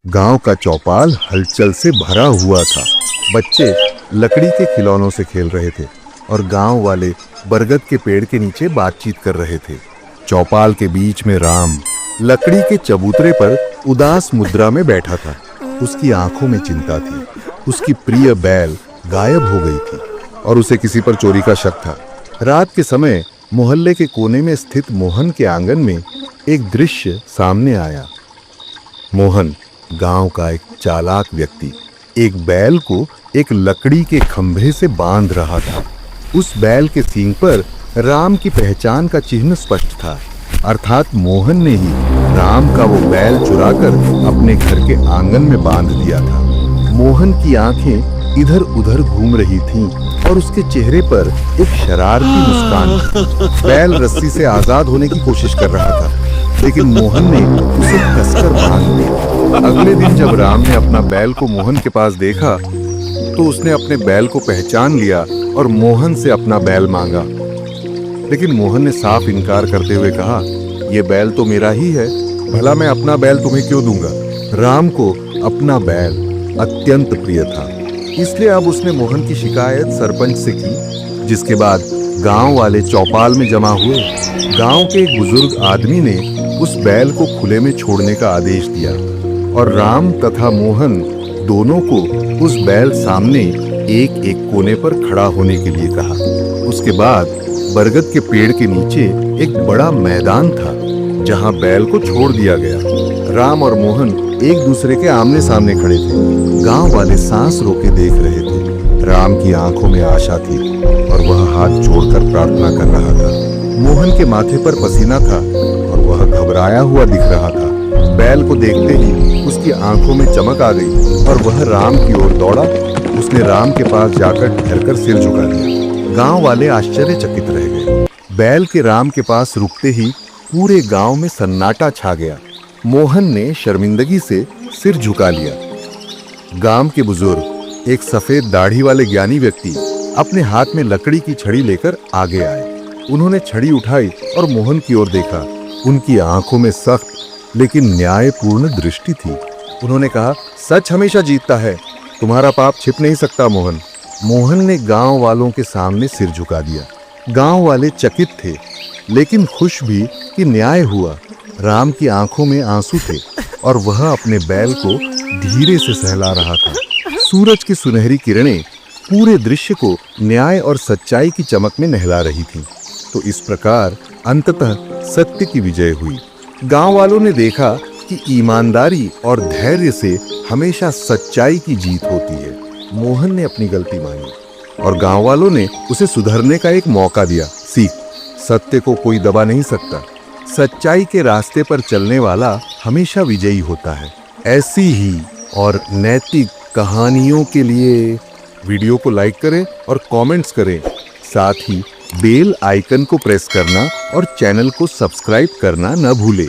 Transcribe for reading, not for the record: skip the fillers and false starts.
गांव का चौपाल हलचल से भरा हुआ था। बच्चे लकड़ी के खिलौनों से खेल रहे थे और गांव वाले बरगद के पेड़ के नीचे बातचीत कर रहे थे। चौपाल के बीच में राम लकड़ी के चबूतरे पर उदास मुद्रा में बैठा था। उसकी आंखों में चिंता थी। उसकी प्रिय बैल गायब हो गई थी और उसे किसी पर चोरी का शक था। रात के समय मोहल्ले के कोने में स्थित मोहन के आंगन में एक दृश्य सामने आया। मोहन, गांव का एक चालाक व्यक्ति, एक बैल को एक लकड़ी के खंभे से बांध रहा था। उस बैल के सींग पर राम की पहचान का चिन्ह स्पष्ट था, अर्थात मोहन ने ही राम का वो बैल चुराकर अपने घर के आंगन में बांध दिया था। मोहन की आंखें इधर उधर घूम रही थीं और उसके चेहरे पर एक शरारती मुस्कान थी। बैल रस्सी से आजाद होने की कोशिश कर रहा था, लेकिन मोहन ने उसे कसकर बांध दिया। अगले दिन जब राम ने अपना बैल को मोहन के पास देखा तो उसने अपने बैल को पहचान लिया और मोहन से अपना बैल मांगा। लेकिन मोहन ने साफ इनकार करते हुए कहा, ये बैल तो मेरा ही है, भला मैं अपना बैल तुम्हें क्यों दूंगा। राम को अपना बैल अत्यंत प्रिय था, इसलिए अब उसने मोहन की शिकायत सरपंच से की, जिसके बाद गांव वाले चौपाल में जमा हुए। गांव के एक बुजुर्ग आदमी ने उस बैल को खुले में छोड़ने का आदेश दिया और राम तथा मोहन दोनों को उस बैल सामने एक एक कोने पर खड़ा होने के लिए कहा। उसके बाद बरगद के पेड़ के नीचे एक बड़ा मैदान था जहां बैल को छोड़ दिया गया। राम और मोहन एक दूसरे के आमने सामने खड़े थे। गांव वाले सांस रोके देख रहे थे। राम की आंखों में आशा थी और वह हाथ जोड़कर प्रार्थना कर रहा था। मोहन के माथे पर पसीना था और वह घबराया हुआ दिख रहा था। बैल को देखते ही उसकी आंखों में चमक आ गई और वह राम की ओर दौड़ा। उसने राम के पास जाकर ठहरकर सिर झुका दिया। गांव वाले आश्चर्यचकित रह गए। बैल के राम के पास रुकते ही पूरे गांव में सन्नाटा छा गया। मोहन ने शर्मिंदगी से सिर झुका लिया। गांव के बुजुर्ग, एक सफेद दाढ़ी वाले ज्ञानी व्यक्ति, अपने हाथ में लकड़ी की छड़ी लेकर आगे आए। उन्होंने छड़ी उठाई और मोहन की ओर देखा। उनकी आंखों में सख्त लेकिन न्यायपूर्ण दृष्टि थी। उन्होंने कहा, सच हमेशा जीतता है, तुम्हारा पाप छिप नहीं सकता मोहन। मोहन ने गांव वालों के सामने सिर झुका दिया। गांव वाले चकित थे लेकिन खुश भी कि न्याय हुआ। राम की आंखों में आंसू थे और वह अपने बैल को धीरे से सहला रहा था। सूरज की सुनहरी किरणें पूरे दृश्य को न्याय और सच्चाई की चमक में नहला रही थीं। तो इस प्रकार अंततः सत्य की विजय हुई। गांव वालों ने देखा कि ईमानदारी और धैर्य से हमेशा सच्चाई की जीत होती है। मोहन ने अपनी गलती मानी और गांव वालों ने उसे सुधरने का एक मौका दिया। सीख, सत्य को कोई दबा नहीं सकता। सच्चाई के रास्ते पर चलने वाला हमेशा विजयी होता है। ऐसी ही और नैतिक कहानियों के लिए वीडियो को लाइक करें और कमेंट्स करें। साथ ही बेल आइकन को प्रेस करना और चैनल को सब्सक्राइब करना न भूलें।